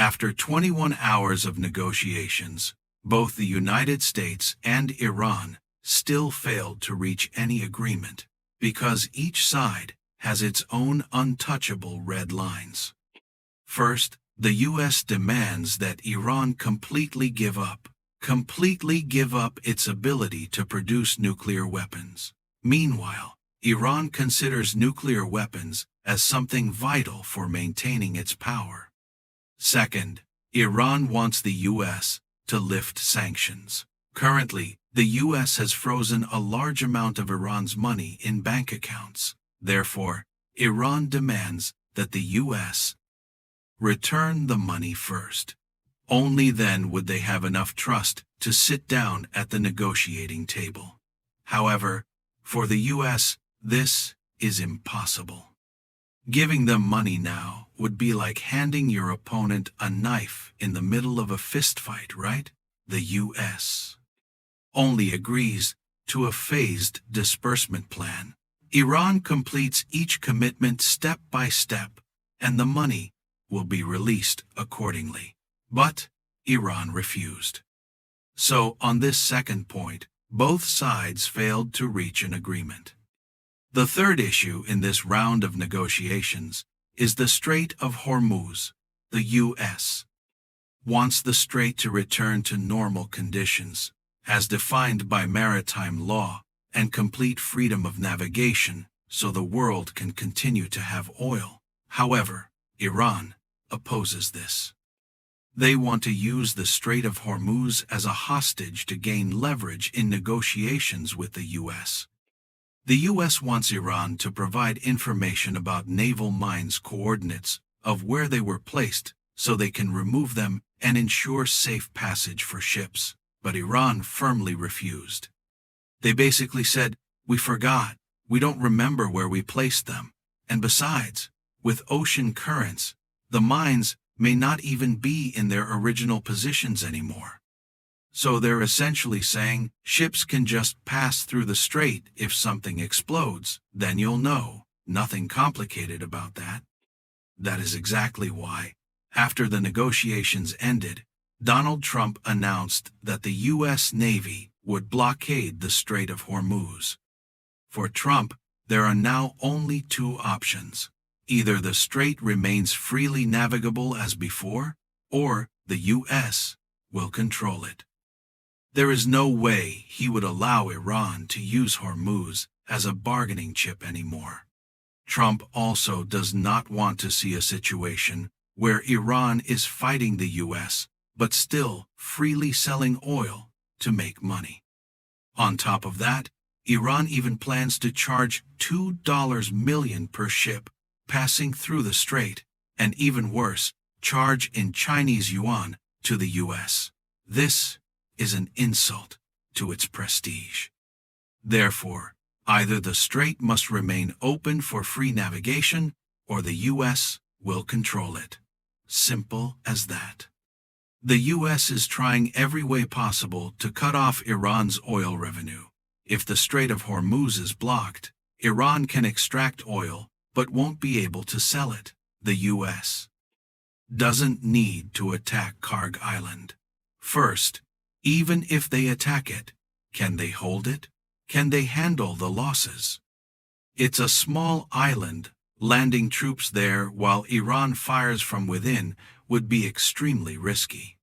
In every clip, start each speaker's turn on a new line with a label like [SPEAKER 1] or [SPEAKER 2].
[SPEAKER 1] After 21 hours of negotiations, both the United States and Iran still failed to reach any agreement, because each side has its own untouchable red lines. First, the U.S. demands that Iran completely give up its ability to produce nuclear weapons. Meanwhile, Iran considers nuclear weapons as something vital for maintaining its power. Second, Iran wants the U.S. to lift sanctions. Currently, the U.S. has frozen a large amount of Iran's money in bank accounts. Therefore, Iran demands that the U.S. return the money first. Only then would they have enough trust to sit down at the negotiating table. However, for the U.S., this is impossible. Giving them money now would be like handing your opponent a knife in the middle of a fistfight, right? The U.S. only agrees to a phased disbursement plan. Iran completes each commitment step by step, and the money will be released accordingly. But Iran refused. So, on this second point, both sides failed to reach an agreement. The third issue in this round of negotiations is the Strait of Hormuz. The U.S. wants the strait to return to normal conditions, as defined by maritime law, and complete freedom of navigation, so the world can continue to have oil. However, Iran opposes this. They want to use the Strait of Hormuz as a hostage to gain leverage in negotiations with the U.S. The U.S. wants Iran to provide information about naval mines' coordinates of where they were placed so they can remove them and ensure safe passage for ships. But Iran firmly refused. They basically said, "We forgot, we don't remember where we placed them. And besides, with ocean currents, the mines may not even be in their original positions anymore." So they're essentially saying, ships can just pass through the strait if something explodes, then you'll know. Nothing complicated about that. That is exactly why, after the negotiations ended, Donald Trump announced that the U.S. Navy would blockade the Strait of Hormuz. For Trump, there are now only two options. Either the strait remains freely navigable as before, or the U.S. will control it. There is no way he would allow Iran to use Hormuz as a bargaining chip anymore. Trump also does not want to see a situation where Iran is fighting the U.S., but still freely selling oil to make money. On top of that, Iran even plans to charge $2 million per ship passing through the strait, and even worse, charge in Chinese yuan to the U.S. This is an insult to its prestige. Therefore, either the strait must remain open for free navigation, or the U.S. will control it. Simple as that. The U.S. is trying every way possible to cut off Iran's oil revenue. If the Strait of Hormuz is blocked, Iran can extract oil but won't be able to sell it. The U.S. doesn't need to attack Karg Island. First, even if they attack it, can they hold it? Can they handle the losses? It's a small island. Landing troops there while Iran fires from within would be extremely risky.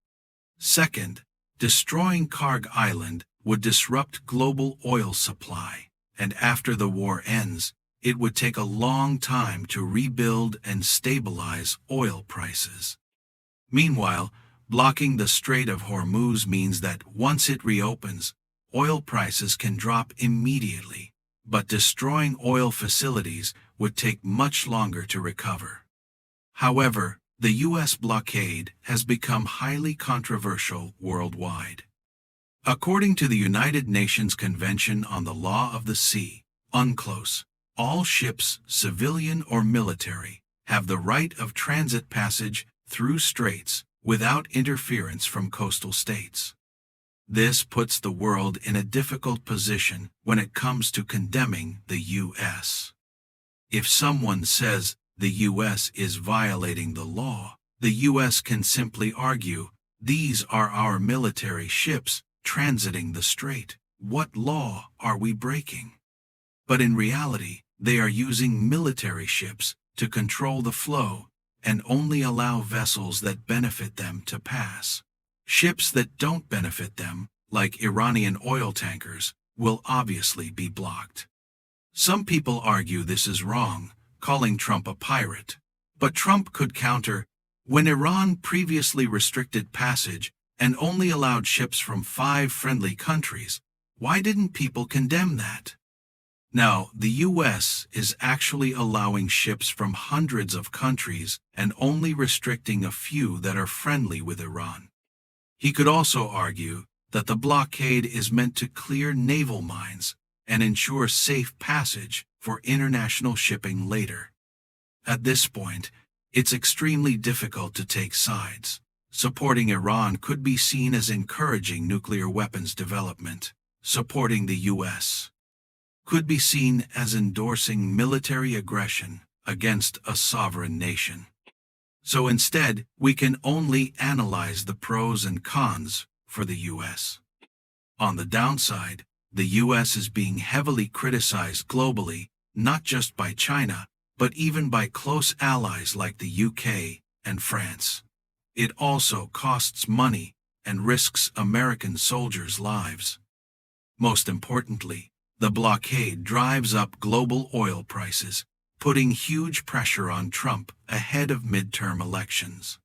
[SPEAKER 1] Second, destroying Karg Island would disrupt global oil supply, and after the war ends, it would take a long time to rebuild and stabilize oil prices. Meanwhile, blocking the Strait of Hormuz means that once it reopens, oil prices can drop immediately, but destroying oil facilities would take much longer to recover. However, the U.S. blockade has become highly controversial worldwide. According to the United Nations Convention on the Law of the Sea, UNCLOS, all ships, civilian or military, have the right of transit passage through straits without interference from coastal states. This puts the world in a difficult position when it comes to condemning the U.S. If someone says the U.S. is violating the law, The US can simply argue, these are our military ships transiting the strait. What law are we breaking? But in reality, they are using military ships to control the flow and only allow vessels that benefit them to pass. Ships that don't benefit them, like Iranian oil tankers, will obviously be blocked. Some people argue this is wrong, calling Trump a pirate. But Trump could counter, when Iran previously restricted passage and only allowed ships from 5 friendly countries, why didn't people condemn that? Now, the US is actually allowing ships from hundreds of countries and only restricting a few that are friendly with Iran. He could also argue that the blockade is meant to clear naval mines and ensure safe passage for international shipping later. At this point, it's extremely difficult to take sides. Supporting Iran could be seen as encouraging nuclear weapons development. Supporting the US could be seen as endorsing military aggression against a sovereign nation. So instead, we can only analyze the pros and cons for the US. On the downside, the US is being heavily criticized globally, not just by China, but even by close allies like the UK and France. It also costs money and risks American soldiers' lives. Most importantly, the blockade drives up global oil prices, putting huge pressure on Trump ahead of midterm elections.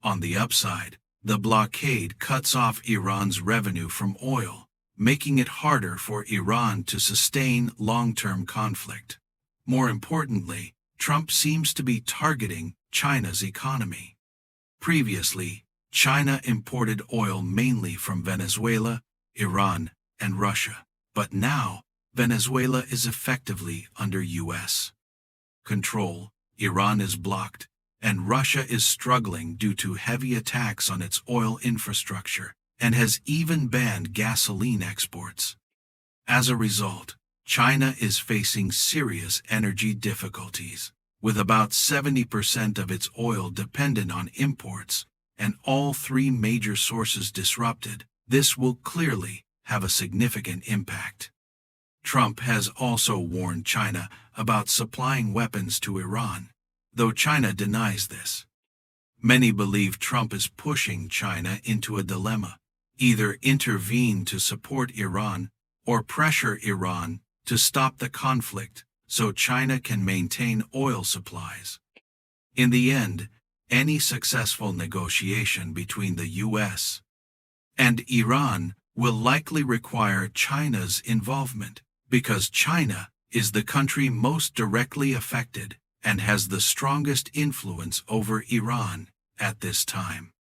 [SPEAKER 1] On the upside, the blockade cuts off Iran's revenue from oil, making it harder for Iran to sustain long-term conflict. More importantly, Trump seems to be targeting China's economy. Previously, China imported oil mainly from Venezuela, Iran, and Russia, but now Venezuela is effectively under US control, Iran is blocked, and Russia is struggling due to heavy attacks on its oil infrastructure and has even banned gasoline exports. As a result, China is facing serious energy difficulties, with about 70% of its oil dependent on imports, and all 3 major sources disrupted. This will clearly have a significant impact. Trump has also warned China about supplying weapons to Iran, though China denies this. Many believe Trump is pushing China into a dilemma: either intervene to support Iran or pressure Iran to stop the conflict so China can maintain oil supplies. In the end, any successful negotiation between the US and Iran will likely require China's involvement, because China is the country most directly affected and has the strongest influence over Iran at this time.